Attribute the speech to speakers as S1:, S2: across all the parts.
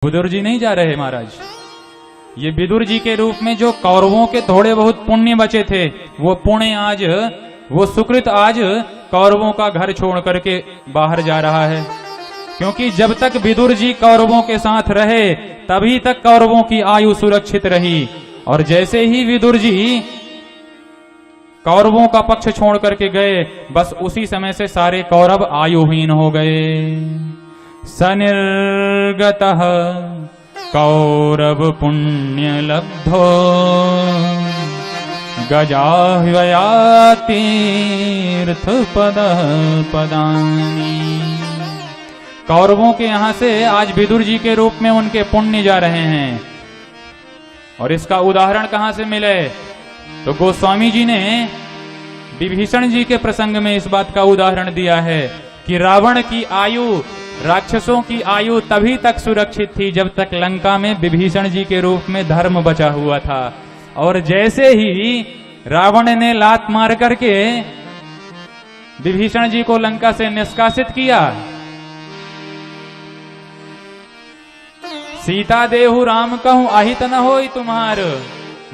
S1: विदुर जी नहीं जा रहे महाराज। ये विदुर जी के रूप में जो कौरवों के थोड़े बहुत पुण्य बचे थे, वो पुण्य आज, वो सुकृत आज कौरवों का घर छोड़ करके बाहर जा रहा है। क्योंकि जब तक विदुर जी कौरवों के साथ रहे तभी तक कौरवों की आयु सुरक्षित रही, और जैसे ही विदुर जी कौरवों का पक्ष छोड़ करके गए, बस उसी समय से सारे कौरव आयुहीन हो गए। सनिर्गतः कौरव पुण्य लब्धो गजाह्वया तीर्थ पद पदानी। कौरवों के यहां से आज विदुर जी के रूप में उनके पुण्य जा रहे हैं। और इसका उदाहरण कहां से मिले, तो गोस्वामी जी ने विभीषण जी के प्रसंग में इस बात का उदाहरण दिया है कि रावण की आयु, राक्षसों की आयु तभी तक सुरक्षित थी जब तक लंका में विभीषण जी के रूप में धर्म बचा हुआ था। और जैसे ही रावण ने लात मार करके विभीषण जी को लंका से निष्कासित किया, सीता देहु राम कहूं अहित न होई तुम्हार,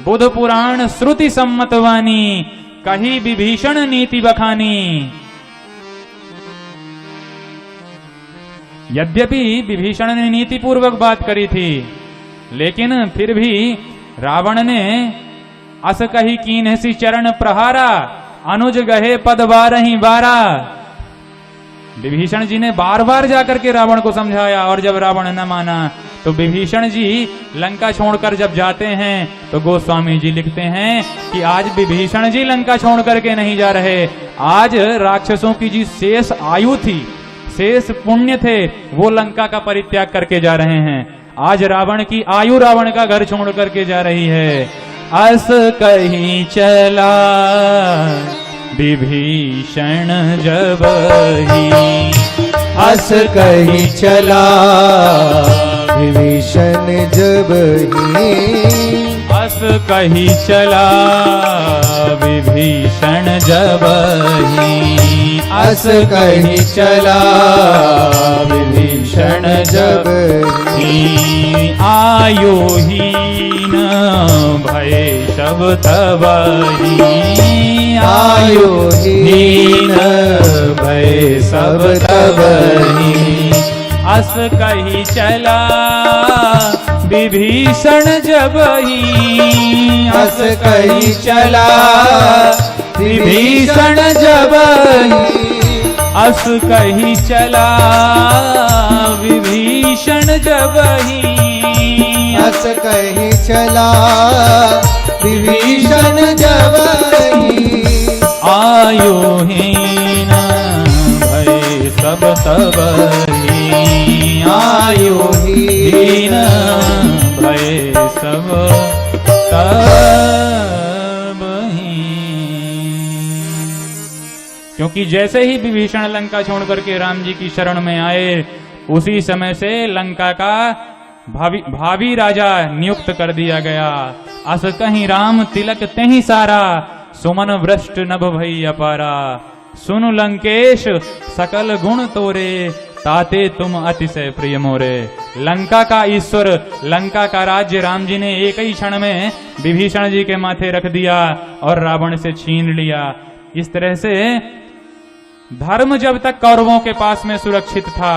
S1: बुध पुराण श्रुति सम्मत वाणी, कही विभीषण नीति बखानी। यद्यपि विभीषण ने नीति पूर्वक बात करी थी, लेकिन फिर भी रावण ने अस कही कीन्हसी चरण प्रहारा, अनुज गहे पद बारही बारा। विभीषण जी ने बार बार जाकर के रावण को समझाया, और जब रावण न माना तो विभीषण जी लंका छोड़कर जब जाते हैं तो गोस्वामी जी लिखते हैं कि आज विभीषण जी लंका छोड़ करके नहीं जा रहे, आज राक्षसों की जी शेष आयु थी, शेष पुण्य थे, वो लंका का परित्याग करके जा रहे हैं। आज रावण की आयु रावण का घर छोड़ करके जा रही है। अस कहीं चला विभीषण जब ही,
S2: अस कहीं चला विभीषण जब ही,
S1: अस कहीं चला विभीषण जब ही,
S2: अस कहीं चला विभीषण जब
S1: ही। आयुहीन भय सब तबही,
S2: आयुहीन
S1: भय सब तबही। अस कहीं चला विभीषण जब ही,
S2: अस कहीं चला विभीषण जब ही,
S1: अस कहीं चला विभीषण जब ही,
S2: अस कहीं चला विभीषण जब ही।
S1: आयुहीन भय सब तबही, आयुहीन भय सब तबही। क्योंकि जैसे ही विभीषण लंका छोड़ करके राम जी की शरण में आए, उसी समय से लंका का भावी राजा नियुक्त कर दिया गया। अस कहीं राम तिलक तहीं सारा, सुमन वृष्ट नभ भई अपारा। सुनु लंकेश सकल गुण तोरे, ताते तुम अतिशय प्रिय मोरे। लंका का ईश्वर, लंका का राज्य राम जी ने एक ही क्षण में विभीषण जी के माथे रख दिया और रावण से छीन लिया। इस तरह से धर्म जब तक कौरवों के पास में सुरक्षित था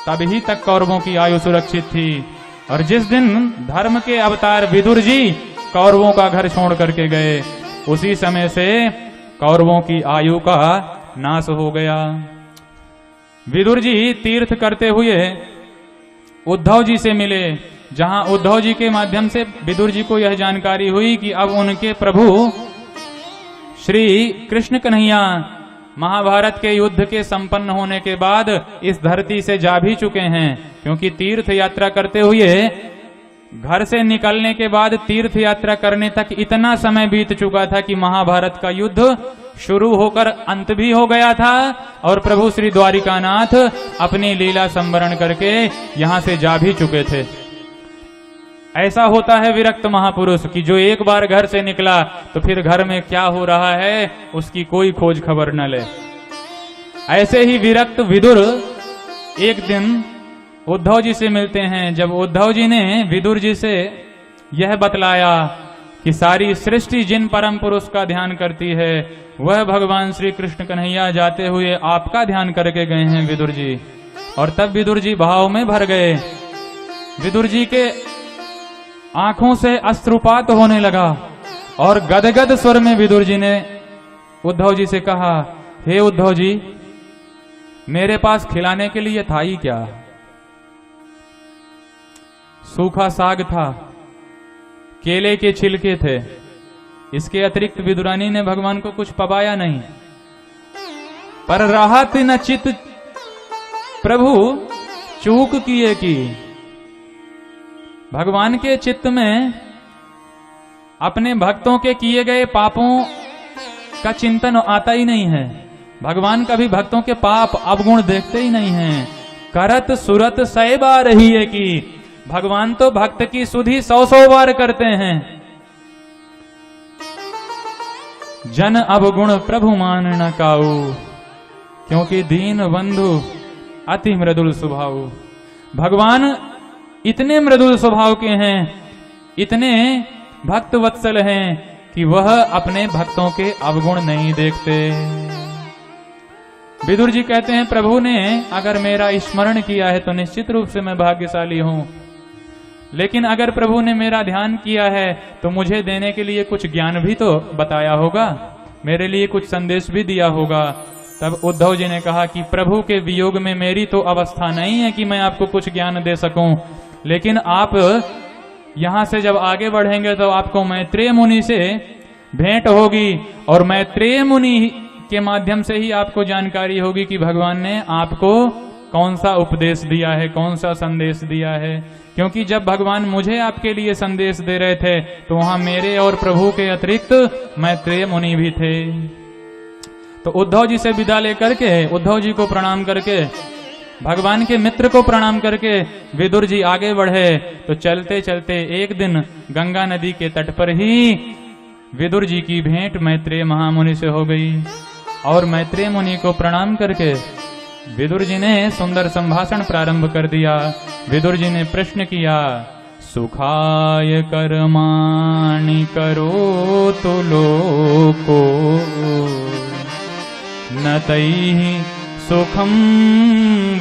S1: तभी तक कौरवों की आयु सुरक्षित थी, और जिस दिन धर्म के अवतार विदुर जी कौरवों का घर छोड़ करके गए, उसी समय से कौरवों की आयु का नाश हो गया। विदुर जी तीर्थ करते हुए उद्धव जी से मिले, जहां उद्धव जी के माध्यम से विदुर जी को यह जानकारी हुई कि अब उनके प्रभु श्री कृष्ण कन्हैया महाभारत के युद्ध के संपन्न होने के बाद इस धरती से जा भी चुके हैं। क्योंकि तीर्थ यात्रा करते हुए घर से निकलने के बाद तीर्थ यात्रा करने तक इतना समय बीत चुका था कि महाभारत का युद्ध शुरू होकर अंत भी हो गया था, और प्रभु श्री द्वारिकानाथ अपनी लीला संवरण करके यहां से जा भी चुके थे। ऐसा होता है विरक्त महापुरुष कि जो एक बार घर से निकला तो फिर घर में क्या हो रहा है उसकी कोई खोज खबर न ले। ऐसे ही विरक्त विदुर एक दिन उद्धव जी से मिलते हैं। जब उद्धव जी ने विदुर जी से यह बतलाया कि सारी सृष्टि जिन परम पुरुष का ध्यान करती है वह भगवान श्री कृष्ण कन्हैया जाते हुए आपका ध्यान करके गए हैं विदुर जी, और तब विदुर जी भाव में भर गए। विदुर जी के आंखों से अश्रुपात होने लगा और गदगद स्वर में विदुर जी ने उद्धव जी से कहा, हे उद्धव जी, मेरे पास खिलाने के लिए था ही क्या? सूखा साग था, केले के छिलके थे, इसके अतिरिक्त विदुरानी ने भगवान को कुछ पवाया नहीं। पर राहत न चित प्रभु चूक किए की। भगवान के चित्त में अपने भक्तों के किए गए पापों का चिंतन आता ही नहीं है। भगवान कभी भक्तों के पाप अवगुण देखते ही नहीं हैं। करत सुरत 100 बार ही है कि भगवान तो भक्त की सुधि 100 बार करते हैं। जन अवगुण प्रभु मान न काऊ, क्योंकि दीन बंधु अति मृदुल स्वभाव। भगवान इतने मृदुल स्वभाव के हैं, इतने भक्त वत्सल हैं कि वह अपने भक्तों के अवगुण नहीं देखते। विदुर जी कहते हैं, प्रभु ने अगर मेरा स्मरण किया है तो निश्चित रूप से मैं भाग्यशाली हूं, लेकिन अगर प्रभु ने मेरा ध्यान किया है तो मुझे देने के लिए कुछ ज्ञान भी तो बताया होगा, मेरे लिए कुछ संदेश भी दिया होगा। तब उद्धव जी ने कहा कि प्रभु के वियोग में मेरी तो अवस्था नहीं है कि मैं आपको कुछ ज्ञान दे सकूं, लेकिन आप यहां से जब आगे बढ़ेंगे तो आपको मैत्रेय मुनि से भेंट होगी, और मैत्रेय मुनि के माध्यम से ही आपको जानकारी होगी कि भगवान ने आपको कौन सा उपदेश दिया है, कौन सा संदेश दिया है। क्योंकि जब भगवान मुझे आपके लिए संदेश दे रहे थे तो वहां मेरे और प्रभु के अतिरिक्त मैत्रेय मुनि भी थे। तो उद्धव जी से विदा लेकर के, उद्धव जी को प्रणाम करके, भगवान के मित्र को प्रणाम करके विदुर जी आगे बढ़े। तो चलते चलते एक दिन गंगा नदी के तट पर ही विदुर जी की भेंट मैत्रेय महामुनि से हो गई, और मैत्रेय मुनि को प्रणाम करके विदुर जी ने सुंदर संभाषण प्रारंभ कर दिया। विदुर जी ने प्रश्न किया, सुखाय कर्माणि करोतु लोको न तैहि सुखम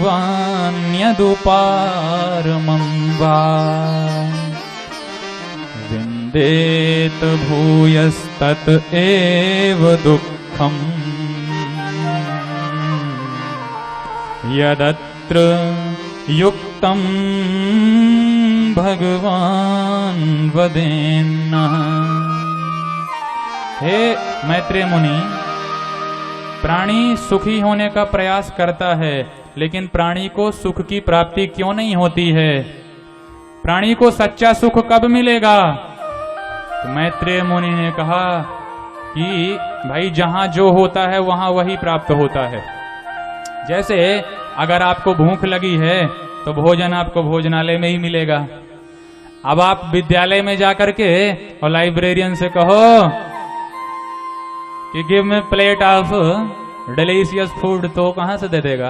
S1: वान्यदुपारमं वा विन्देत भूयस्तत एव दुःखम् यदत्र युक्तं भगवान् वदेन्नः। हे मैत्रेय मुनि, प्राणी सुखी होने का प्रयास करता है, लेकिन प्राणी को सुख की प्राप्ति क्यों नहीं होती है? प्राणी को सच्चा सुख कब मिलेगा? तो मैत्रेय मुनि ने कहा कि भाई जहां जो होता है वहां वही प्राप्त होता है। जैसे अगर आपको भूख लगी है तो भोजन आपको भोजनालय में ही मिलेगा। अब आप विद्यालय में जाकर के और लाइब्रेरियन से कहो कि give me plate of delicious food, तो कहां से दे देगा?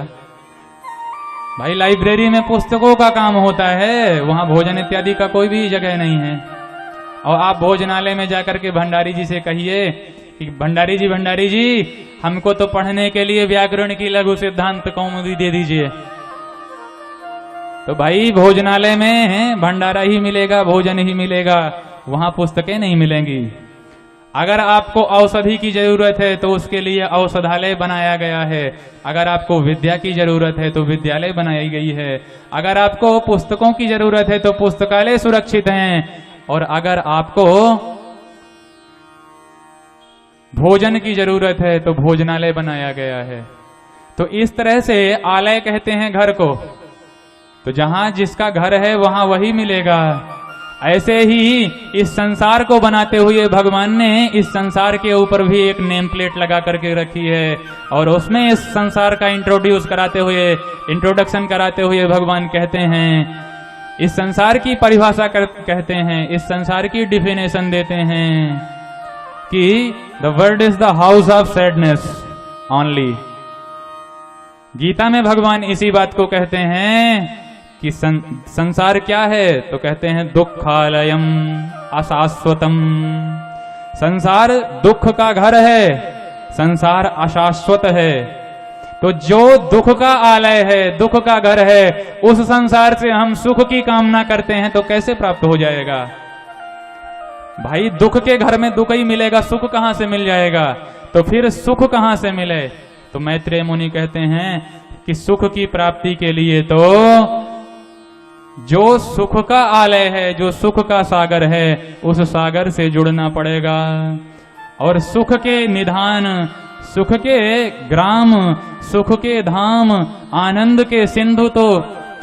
S1: भाई लाइब्रेरी में पुस्तकों का काम होता है, वहां भोजन इत्यादि का कोई भी जगह नहीं है। और आप भोजनालय में जाकर के भंडारी जी से कहिए कि भंडारी जी हमको तो पढ़ने के लिए व्याकरण की लघु सिद्धांत कौमुदी दे दीजिए। तो भाई भोजनालय में भंडारा ही मिलेगा, भोजन ही मिलेगा, वहां पुस्तकें नहीं मिलेंगी। अगर आपको औषधि की जरूरत है तो उसके लिए औषधालय बनाया गया है। अगर आपको विद्या की जरूरत है तो विद्यालय बनाई गई है। अगर आपको पुस्तकों की जरूरत है तो पुस्तकालय सुरक्षित हैं, और अगर आपको भोजन की जरूरत है तो भोजनालय बनाया गया है। तो इस तरह से आलय कहते हैं घर को, तो जहां जिसका घर है वहां वही मिलेगा। ऐसे ही इस संसार को बनाते हुए भगवान ने इस संसार के ऊपर भी एक नेम प्लेट लगा करके रखी है, और उसमें इस संसार का इंट्रोडक्शन कराते हुए भगवान कहते हैं, इस संसार की परिभाषा कहते हैं, इस संसार की डिफिनेशन देते हैं कि the world is the house of sadness only. Gita में भगवान इसी बात को कहते हैं कि संसार क्या है, तो कहते हैं दुखालयम अशाश्वतम। संसार दुख का घर है, संसार अशाश्वत है। तो जो दुख का आलय है, दुख का घर है, उस संसार से हम सुख की कामना करते हैं तो कैसे प्राप्त हो जाएगा भाई? दुख के घर में दुख ही मिलेगा, सुख कहां से मिल जाएगा? तो फिर सुख कहां से मिले? तो मैत्रेय मुनि कहते हैं कि सुख की प्राप्ति के लिए तो जो सुख का आलय है, जो सुख का सागर है, उस सागर से जुड़ना पड़ेगा। और सुख के निधान, सुख के ग्राम, सुख के धाम, आनंद के सिंधु तो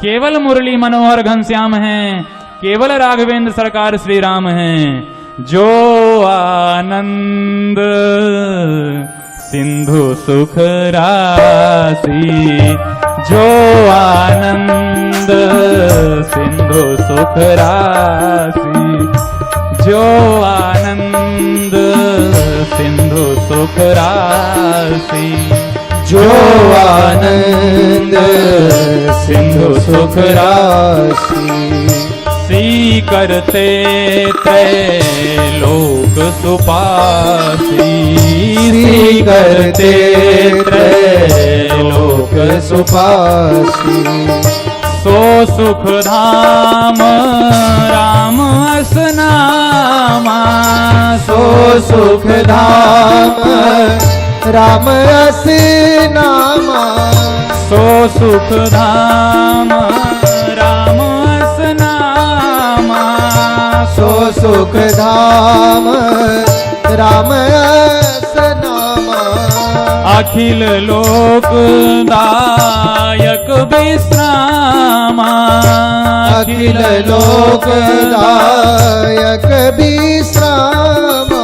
S1: केवल मुरली मनोहर घनश्याम हैं, केवल राघवेंद्र सरकार श्री राम हैं। जो आनंद सिंधु सुख राशि, जो आनंद सिंधु सुख राशि, जो आनंद सिंधु सुख राशि,
S2: जो आनंद सिंधु सुख राशि।
S1: सी करते त्रैलोक सुपासी,
S2: सी करते त्रैलोक सुपासी।
S1: सो सुख धाम राम असनामा,
S2: सो सुख धाम राम रस नामा।
S1: सो सुख धाम राम असनामा,
S2: सो सुख धाम राम रस नामा।
S1: अखिल लोक दायक विश्रामा,
S2: अखिल लोक दायक विश्रामा।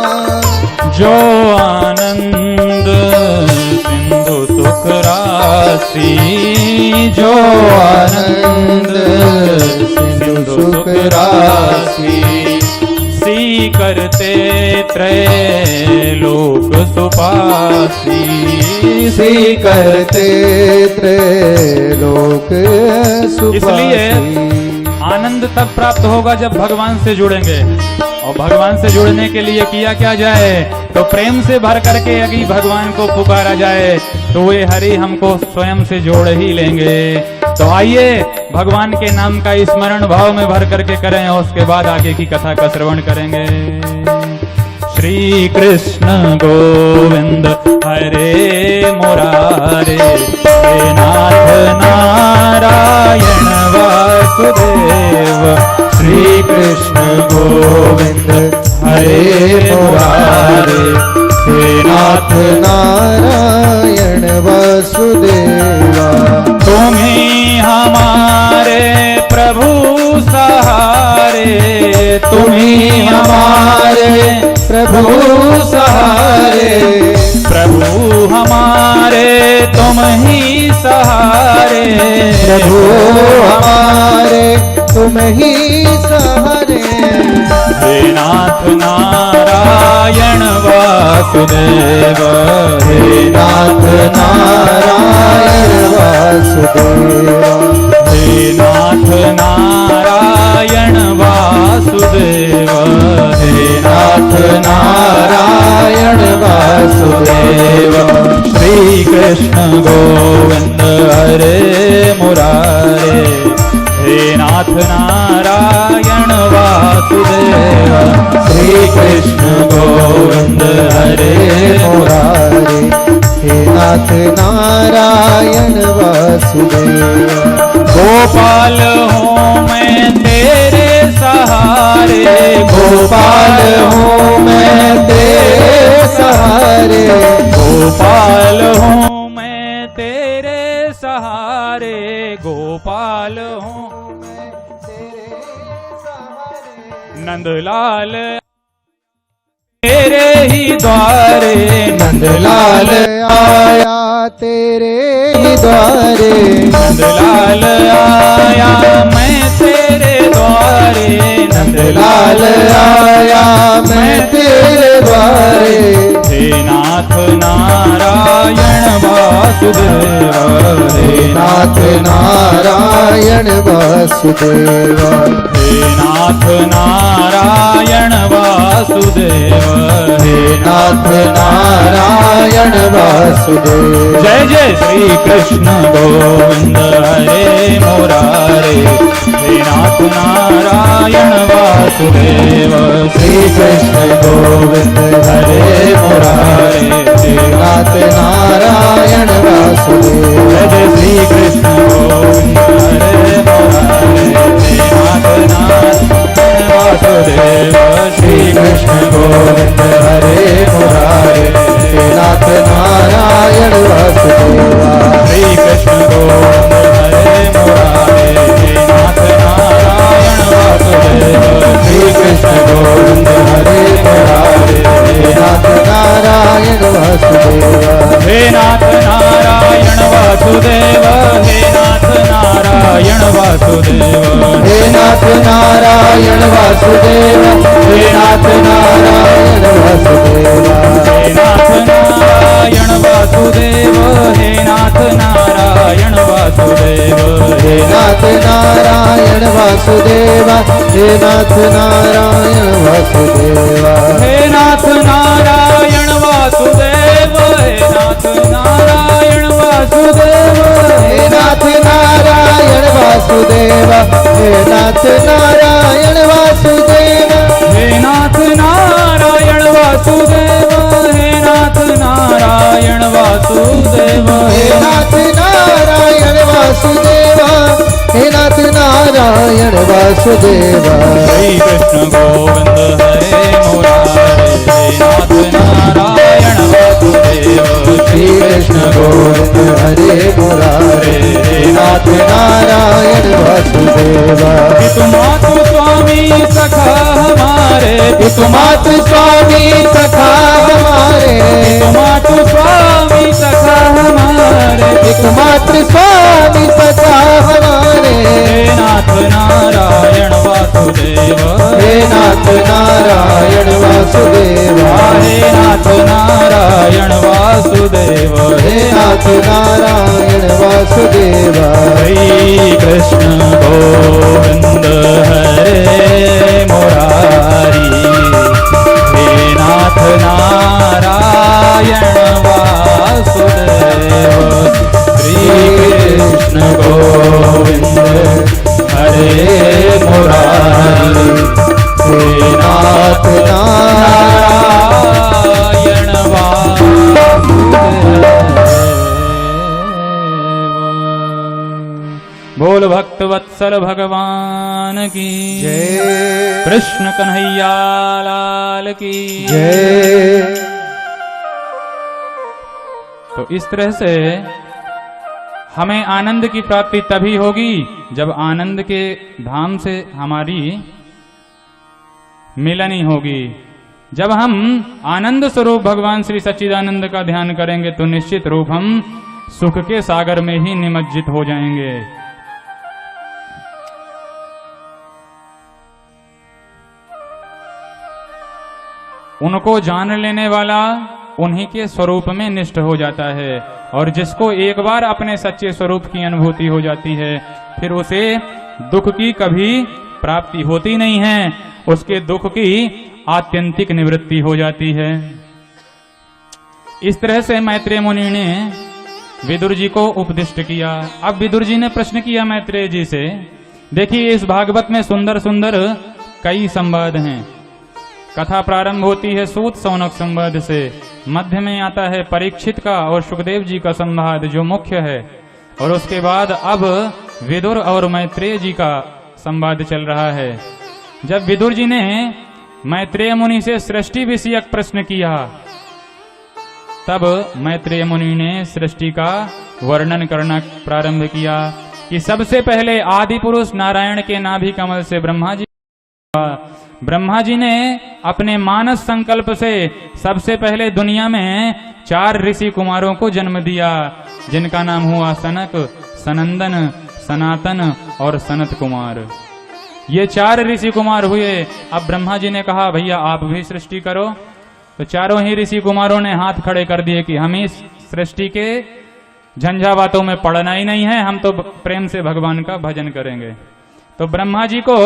S1: जो आनंद सिंधु सुख राशि, जो आनंद सिंधु सुख राशि। सी करते त्रैलोक सुपासी,
S2: सी करते त्रैलोक सुपासी।
S1: इसलिए आनंद तब प्राप्त होगा जब भगवान से जुड़ेंगे। और भगवान से जुड़ने के लिए किया क्या जाए? तो प्रेम से भर करके यदि भगवान को पुकारा जाए तो वे हरि हमको स्वयं से जोड़ ही लेंगे। तो आइए भगवान के नाम का स्मरण भाव में भर करके करें और उसके बाद आगे की कथा का श्रवण करेंगे। श्री कृष्ण गोविंद हरे मुरारे, हे नाथ नारायण वासुदेव।
S2: श्री कृष्ण गोविंद हरे मुरारे, हे नाथ नारायण वासुदेवा।
S1: तुम्हीं हमारे प्रभु सहारे,
S2: तुम्हीं हमारे प्रभु सहारे।
S1: प्रभु हमारे तुम ही सहारे,
S2: प्रभु हमारे तुम ही सहारे।
S1: हे नाथ नारायण वासुदेव,
S2: हे नाथ नारायण वासुदेवा।
S1: हे नाथ नारायण वासुदेव,
S2: हे नाथ नारायण वासुदेवा।
S1: श्री कृष्ण गोविंद हरे मुरारे, हे नाथ नारायण वासुदेव।
S2: श्री कृष्ण गोविंद हरे मुरारे, हे नाथ नारायण वासुदेवा।
S1: गोपाल हूँ मैं तेरे सहारे,
S2: गोपाल हूँ मैं तेरे सहारे।
S1: गोपाल हूँ मैं तेरे सहारे, गोपाल हूँ नंदलाल तेरे ही द्वारे,
S2: नंदलाल आया तेरे ही द्वारे।
S1: नंदलाल आया मैं तेरे द्वारे,
S2: नंदलाल आया मैं तेरे द्वारे।
S1: हे नाथ नारायण वासुदेव, वासुदेव
S2: हे नाथ नारायण वासुदेव
S1: हे नाथ नारायण वासुदेव
S2: हे नाथ नारायण वासुदेव
S1: जय जय श्री कृष्ण गोविंद हरे मुरारे हे नाथ नारायण वासुदेव
S2: श्री कृष्ण गोविंद हरे मुरारे हे नाथ नारायण वासुदेव
S1: जय जय श्री कृष्ण गोविंद हरे मुरारे हे नाथ नारायण वासुदेव
S2: श्री कृष्ण गोविंद हरे मुरारे हे नाथ नारायण वासुदेव
S1: श्री कृष्ण गोविंद हरे मुरारे हे नाथ नारायण वासुदेव
S2: श्री कृष्ण गोविंद हरे मुरारे हे नाथ नारायण वासुदेव
S1: हे नाथ नारायण वासुदेव हे नाथ नारायण वासुदेव
S2: हे नाथ नारायण वासुदेव हे नाथ नारायण वासुदेव
S1: हे नाथ नारायण वासुदेव हे नाथ नारायण वासुदेव
S2: हे नाथ नारायण वासुदेव हे नाथ नारायण वासुदेव
S1: हे नाथ नारायण वासुदेव हे नाथ नारायण वासुदेव
S2: हे नाथ नारायण वासुदेव हे नाथ नारायण वासुदेव
S1: हे नाथ नारायण वासुदेव हे नाथ नारायण वासुदेव
S2: हे नाथ नारायण वासुदेव हे नाथ नारायण वासुदेव
S1: श्री कृष्ण गोविंद हरे मुरारे हे नाथ नारायण वासुदेव
S2: श्री कृष्ण गोविंद हरे मुरारे हे नाथ नारायण वासुदेव
S1: पितुमातु स्वामी सखा हमारे
S2: पितुमातु स्वामी सखा हमारे
S1: पितुमातु स्वामी सखा हमारे
S2: पितुमातु स्वामी सखा हमारे
S1: हे नाथ नारायण वासुदेव
S2: हे नाथ नारायण वासुदेव
S1: हे नाथ नारायण वासुदेव
S2: हे नाथ नारायण वासुदेव
S1: श्री कृष्ण गोविंद हरे मुरारी हे नाथ नारायण वासुदेव श्री कृष्ण गोविंद हरे मुरारी
S2: हे नाथ
S1: नारायण वासुदेव बोल भक्त वत्सल भगवान की
S2: जय
S1: कृष्ण कन्हैया लाल की
S2: जय
S1: तो इस तरह से हमें आनंद की प्राप्ति तभी होगी जब आनंद के धाम से हमारी मिलनी होगी। जब हम आनंद स्वरूप भगवान श्री सच्चिदानंद का ध्यान करेंगे तो निश्चित रूप हम सुख के सागर में ही निमज्जित हो जाएंगे। उनको जान लेने वाला उन्हीं के स्वरूप में निष्ठ हो जाता है और जिसको एक बार अपने सच्चे स्वरूप की अनुभूति हो जाती है फिर उसे दुख की कभी प्राप्ति होती नहीं है, उसके दुख की आत्यंतिक निवृत्ति हो जाती है। इस तरह से मैत्रेय मुनि ने विदुर जी को उपदिष्ट किया। अब विदुर जी ने प्रश्न किया मैत्रेय जी से, देखिए इस भागवत में सुंदर सुंदर कई संवाद हैं। कथा प्रारंभ होती है सूत सौनक संवाद से, मध्य में आता है परीक्षित का और सुखदेव जी का संवाद जो मुख्य है, और उसके बाद अब विदुर और मैत्रेय जी का संवाद चल रहा है। जब विदुर जी ने मैत्रेय मुनि से सृष्टि विषयक प्रश्न किया तब मैत्रेय मुनि ने सृष्टि का वर्णन करना प्रारंभ किया कि सबसे पहले आदि पुरुष नारायण के नाभि कमल से ब्रह्मा जी ने अपने मानस संकल्प से सबसे पहले दुनिया में 4 ऋषि कुमारों को जन्म दिया जिनका नाम हुआ सनक, सनंदन, सनातन और सनत कुमार। ये 4 ऋषि कुमार हुए। अब ब्रह्मा जी ने कहा भैया आप भी सृष्टि करो, तो चारों ही ऋषि कुमारों ने हाथ खड़े कर दिए कि हम इस सृष्टि के झंझा बातों में पड़ना ही नहीं है, हम तो प्रेम से भगवान का भजन करेंगे। तो ब्रह्मा जी को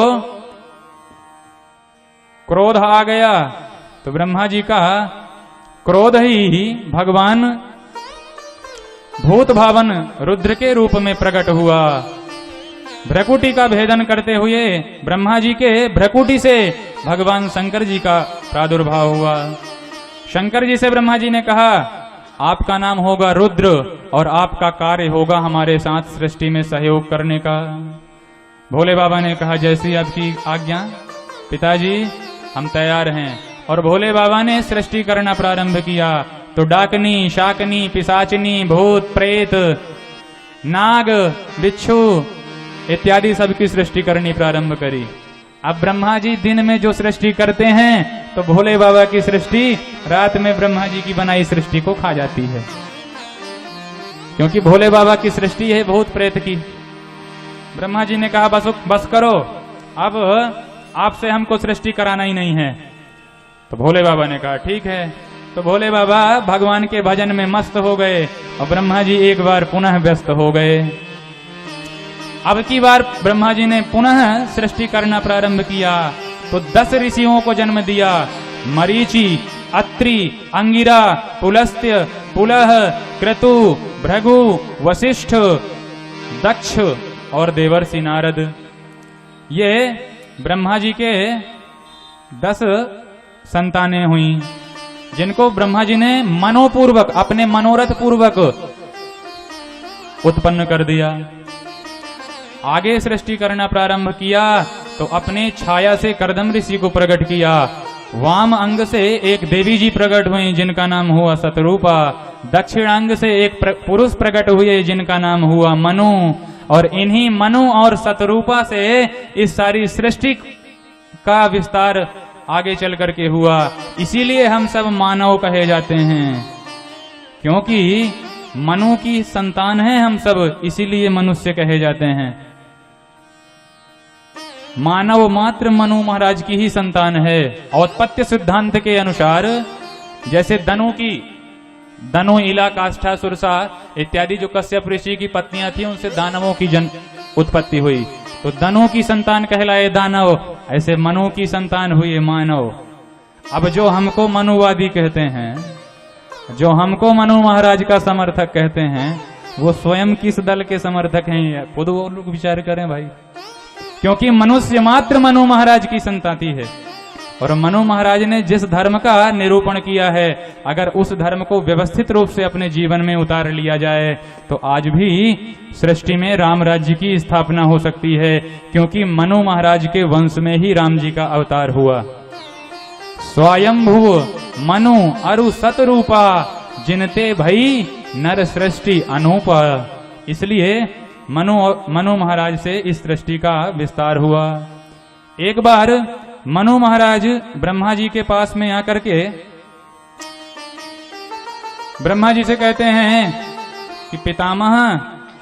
S1: क्रोध आ गया, तो ब्रह्मा जी का क्रोध ही भगवान भूत भावन रुद्र के रूप में प्रकट हुआ। भ्रकुटी का भेदन करते हुए ब्रह्मा जी के भ्रकुटी से भगवान शंकर जी का प्रादुर्भाव हुआ। शंकर जी से ब्रह्मा जी ने कहा, आपका नाम होगा रुद्र और आपका कार्य होगा हमारे साथ सृष्टि में सहयोग करने का। भोले बाबा ने कहा, जैसी आपकी आज्ञा पिताजी, हम तैयार हैं। और भोले बाबा ने सृष्टि करना प्रारंभ किया। तो डाकनी, शाकनी, पिशाचनी, भूत, प्रेत, नाग, बिच्छू इत्यादि सबकी सृष्टि करनी प्रारंभ करी। अब ब्रह्मा जी दिन में जो सृष्टि करते हैं, तो भोले बाबा की सृष्टि रात में ब्रह्मा जी की बनाई सृष्टि को खा जाती है, क्योंकि भोले बाबा की सृष्टि है भूत प्रेत की। ब्रह्मा जी ने कहा, बस करो, अब आपसे हमको सृष्टि कराना ही नहीं है। तो भोले बाबा ने कहा, ठीक है। तो भोले बाबा भगवान के भजन में मस्त हो गए और ब्रह्मा जी एक बार पुनः व्यस्त हो गए। अब की बार ब्रह्मा जी ने पुनः सृष्टि करना प्रारंभ किया। तो 10 ऋषियों को जन्म दिया, मरीचि, अत्रि, अंगिरा, पुलस्त्य, पुलह, क्रतु, भृगु, वशिष्ठ, दक्ष और देवर्षि नारद। ये ब्रह्मा जी के 10 संतानें हुई, जिनको ब्रह्मा जी ने मनोपूर्वक, अपने मनोरथ पूर्वक उत्पन्न कर दिया। आगे सृष्टि करना प्रारंभ किया तो अपने छाया से कर्दम ऋषि को प्रकट किया। वाम अंग से एक देवी जी प्रकट हुई जिनका नाम हुआ शतरूपा। दक्षिण अंग से एक पुरुष प्रकट हुए जिनका नाम हुआ मनु। और इन्हीं मनु और शतरूपा से इस सारी सृष्टि का विस्तार आगे चल करके हुआ। इसीलिए हम सब मानव कहे जाते हैं, क्योंकि मनु की संतान है हम सब, इसीलिए मनुष्य कहे जाते हैं। मानव मात्र मनु महाराज की ही संतान है। औत्पत्य सिद्धांत के अनुसार जैसे दनु, इला, काष्ठा, सुरसा इत्यादि जो कश्यप ऋषि की पत्नियां थी, उनसे दानवों की उत्पत्ति हुई। तो दनु की संतान कहलाए दानव, ऐसे मनु की संतान हुई मानव। अब जो हमको मनुवादी कहते हैं, जो हमको मनु महाराज का समर्थक कहते हैं, वो स्वयं किस दल के समर्थक हैं, खुद वो लोग विचार करें भाई। क्योंकि मनुष्य मात्र मनु महाराज की संतति है। और मनु महाराज ने जिस धर्म का निरूपण किया है, अगर उस धर्म को व्यवस्थित रूप से अपने जीवन में उतार लिया जाए तो आज भी सृष्टि में राम राज्य की स्थापना हो सकती है, क्योंकि मनु महाराज के वंश में ही राम जी का अवतार हुआ। स्वयंभुव मनु अरु सतरूपा, जिनते भई नर सृष्टि अनूपा। इसलिए मनु महाराज से इस सृष्टि का विस्तार हुआ। एक बार मनु महाराज ब्रह्मा जी के पास में आकर के ब्रह्मा जी से कहते हैं कि पितामह,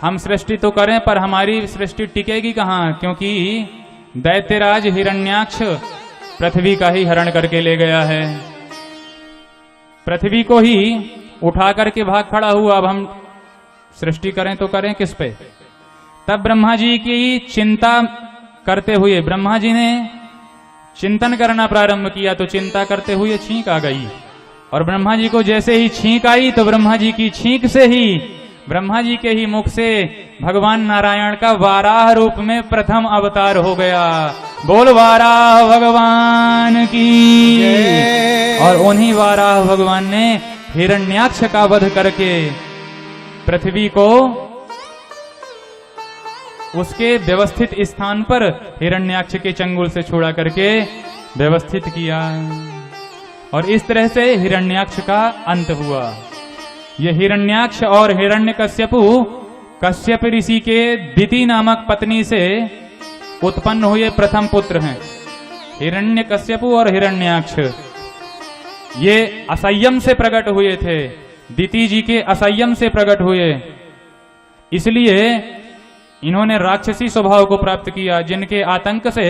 S1: हम सृष्टि तो करें पर हमारी सृष्टि टिकेगी कहाँ, क्योंकि दैत्यराज हिरण्याक्ष पृथ्वी का ही हरण करके ले गया है। पृथ्वी को ही उठा करके भाग खड़ा हुआ। अब हम सृष्टि करें तो करें किस पे। तब ब्रह्मा जी की चिंता करते हुए ब्रह्मा जी ने चिंतन करना प्रारंभ किया। तो चिंता करते हुए छींक आ गई, और ब्रह्मा जी को जैसे ही छींक आई तो ब्रह्मा जी की छींक से ही, ब्रह्मा जी के ही मुख से भगवान नारायण का वाराह रूप में प्रथम अवतार हो गया। बोल वाराह भगवान की। और उन्हीं वाराह भगवान ने हिरण्याक्ष का वध करके पृथ्वी को उसके व्यवस्थित स्थान पर हिरण्याक्ष के चंगुल से छोड़ा करके व्यवस्थित किया। और इस तरह से हिरण्याक्ष का अंत हुआ। यह हिरण्याक्ष और हिरण्यकश्यपु कश्यप ऋषि के दिति नामक पत्नी से उत्पन्न हुए प्रथम पुत्र हैं। हिरण्यकश्यपु और हिरण्याक्ष ये असंयम से प्रकट हुए थे, दिति जी के असंयम से प्रकट हुए। इसलिए इन्होंने राक्षसी स्वभाव को प्राप्त किया, जिनके आतंक से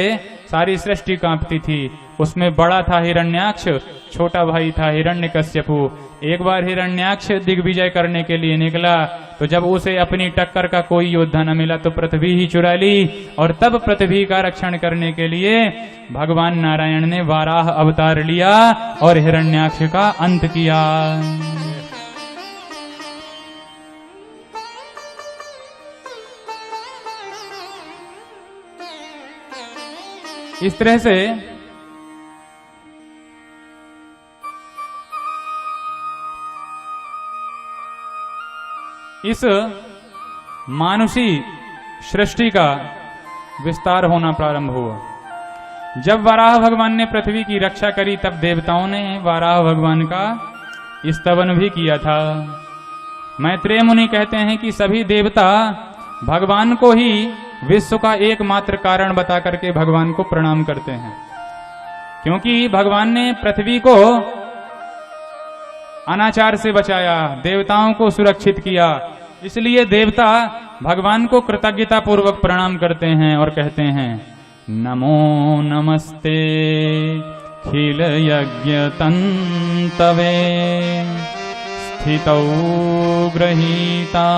S1: सारी सृष्टि कांपती थी। उसमें बड़ा था हिरण्याक्ष, छोटा भाई था हिरण्यकश्यपु। एक बार हिरण्याक्ष दिग्विजय करने के लिए निकला, तो जब उसे अपनी टक्कर का कोई योद्धा न मिला तो पृथ्वी ही चुरा ली, और तब पृथ्वी का रक्षण करने के लिए भगवान नारायण ने वाराह अवतार लिया और हिरण्याक्ष का अंत किया। इस तरह से इस मानुषी सृष्टि का विस्तार होना प्रारंभ हुआ। जब वाराह भगवान ने पृथ्वी की रक्षा करी, तब देवताओं ने वाराह भगवान का स्तवन भी किया था। मैत्रेय मुनि कहते हैं कि सभी देवता भगवान को ही विश्व का एकमात्र कारण बता करके भगवान को प्रणाम करते हैं, क्योंकि भगवान ने पृथ्वी को अनाचार से बचाया, देवताओं को सुरक्षित किया, इसलिए देवता भगवान को कृतज्ञता पूर्वक प्रणाम करते हैं और कहते हैं नमो नमस्ते खिल यज्ञ तंतवे स्थितौ गृहीता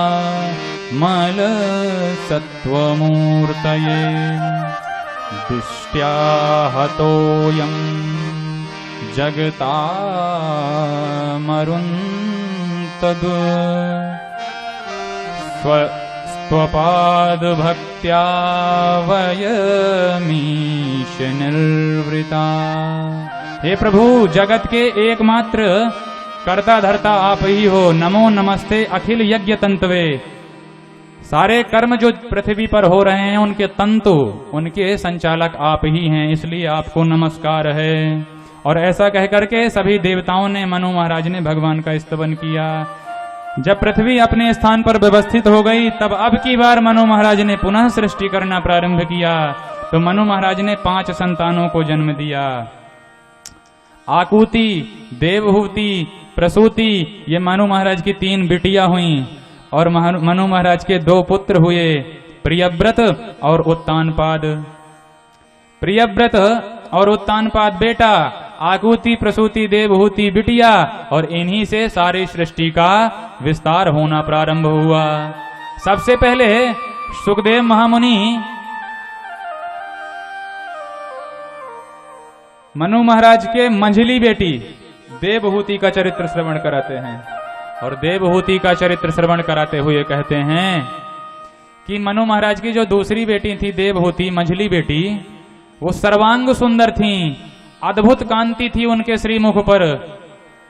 S1: मल सत्वमूर्तये दिष्ट्या हतोऽयं जगतामरुन्तद् स्वपाद भक्त्या वयमीश निर्वृता। हे प्रभु, जगत के एकमात्र कर्ता धर्ता आप ही हो। नमो नमस्ते अखिल यज्ञ तंतवे। सारे कर्म जो पृथ्वी पर हो रहे हैं उनके तंतु, उनके संचालक आप ही हैं, इसलिए आपको नमस्कार है। और ऐसा कह करके सभी देवताओं ने, मनु महाराज ने भगवान का स्तवन किया। जब पृथ्वी अपने स्थान पर व्यवस्थित हो गई, तब अब की बार मनु महाराज ने पुनः सृष्टि करना प्रारंभ किया। तो मनु महाराज ने 5 संतानों को जन्म दिया। आकुति, देवहूति, प्रसूति, ये मनु महाराज की 3 बिटियां हुई, और मनु महाराज के 2 पुत्र हुए, प्रियव्रत और उत्तानपाद। प्रियव्रत और उत्तानपाद बेटा, आकुति, प्रसूति, देवहूति बिटिया, और इन्हीं से सारी सृष्टि का विस्तार होना प्रारंभ हुआ। सबसे पहले सुखदेव महामुनि मनु महाराज के मंझली बेटी देवहूति का चरित्र श्रवण कराते हैं, और देवहूति का चरित्र श्रवण कराते हुए कहते हैं कि मनु महाराज की जो दूसरी बेटी थी देवहूति, मंझली बेटी, वो सर्वांग सुंदर थी, अद्भुत कांति थी उनके श्रीमुख पर।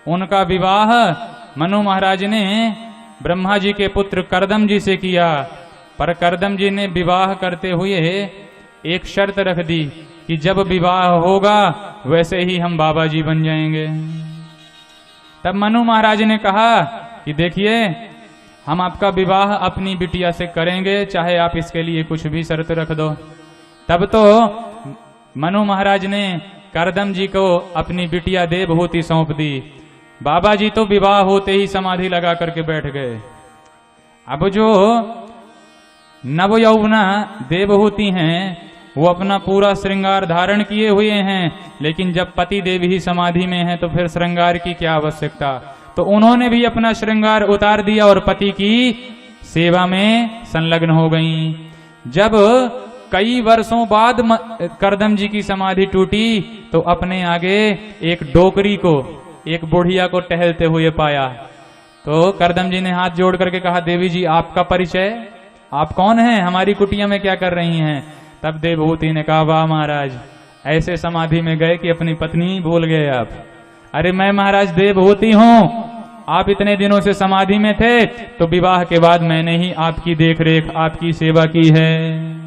S1: उनका विवाह मनु महाराज ने ब्रह्मा जी के पुत्र करदम जी से किया, पर करदम जी ने विवाह करते हुए एक शर्त रख दी कि जब विवाह होगा वैसे ही हम बाबा जी बन जाएंगे। तब मनु महाराज ने कहा कि देखिए, हम आपका विवाह अपनी बिटिया से करेंगे, चाहे आप इसके लिए कुछ भी शर्त रख दो। तब तो मनु महाराज ने करदम जी को अपनी बिटिया देवहूति सौंप दी। बाबा जी तो विवाह होते ही समाधि लगा करके बैठ गए। अब जो नवयौवना देवहूति हैं वो अपना पूरा श्रृंगार धारण किए हुए हैं, लेकिन जब पति देव ही समाधि में है तो फिर श्रृंगार की क्या आवश्यकता। तो उन्होंने भी अपना श्रृंगार उतार दिया और पति की सेवा में संलग्न हो गईं। जब कई वर्षों बाद करदम जी की समाधि टूटी तो अपने आगे एक डोकरी को, एक बुढ़िया को टहलते हुए पाया। तो करदम जी ने हाथ जोड़ करके कहा, देवी जी आपका परिचय, आप कौन हैं, हमारी कुटिया में क्या कर रही हैं। तब देवहूति ने कहा, वाह महाराज, ऐसे समाधि में गए कि अपनी पत्नी भूल गए आप। अरे मैं महाराज देवहूति हूं, आप इतने दिनों से समाधि में थे तो विवाह के बाद मैंने ही आपकी देखरेख, आपकी सेवा की है।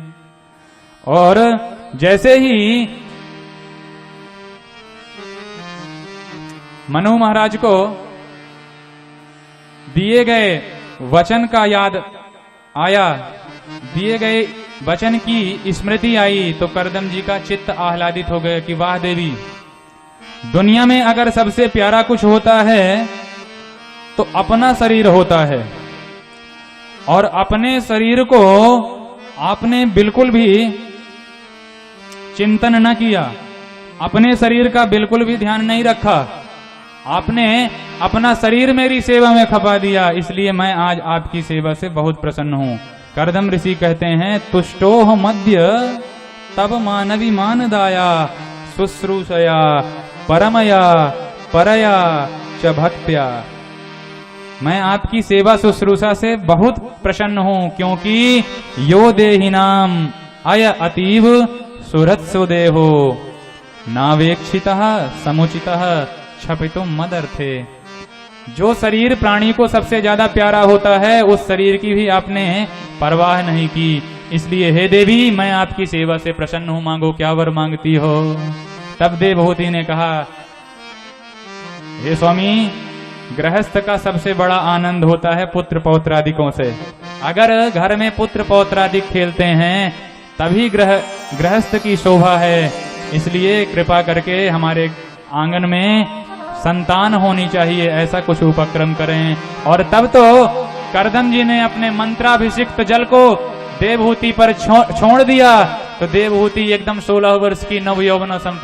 S1: और जैसे ही मनु महाराज को दिए गए वचन का याद आया, दिए गए वचन की स्मृति आई, तो करदम जी का चित्त आह्लादित हो गया कि वाह देवी, दुनिया में अगर सबसे प्यारा कुछ होता है तो अपना शरीर होता है, और अपने शरीर को आपने बिल्कुल भी चिंतन न किया, अपने शरीर का बिल्कुल भी ध्यान नहीं रखा। आपने अपना शरीर मेरी सेवा में खपा दिया, इसलिए मैं आज आपकी सेवा से बहुत प्रसन्न हूँ। कर्दम ऋषि कहते हैं, तुष्टोह मध्य तब मानवी मानदाया शुश्रूषया परमया परया च भक्त्या। मैं आपकी सेवा शुश्रूषा से बहुत प्रसन्न हूँ, क्योंकि यो देहिनाम अय अतीव सुहृत्सु देहो नावेक्षितः समुचितः क्षपितुम मदर्थे। जो शरीर प्राणी को सबसे ज्यादा प्यारा होता है, उस शरीर की भी आपने परवाह नहीं की। इसलिए हे देवी, मैं आपकी सेवा से प्रसन्न हूं, मांगो क्या वर मांगती हो। तब देवहूति ने कहा, हे स्वामी, गृहस्थ का सबसे बड़ा आनंद होता है पुत्र पौत्रादिकों से। अगर घर में पुत्र पौत्रादिक खेलते हैं तभी गृहस्थ की शोभा है। इसलिए कृपा करके हमारे आंगन में संतान होनी चाहिए, ऐसा कुछ उपक्रम करें। और तब तो कर्दम जी ने अपने मंत्राभिषिक्त जल को देवहूति पर छोड़ दिया, तो देवहूति एकदम 16 वर्ष की नवयौवना संपन्न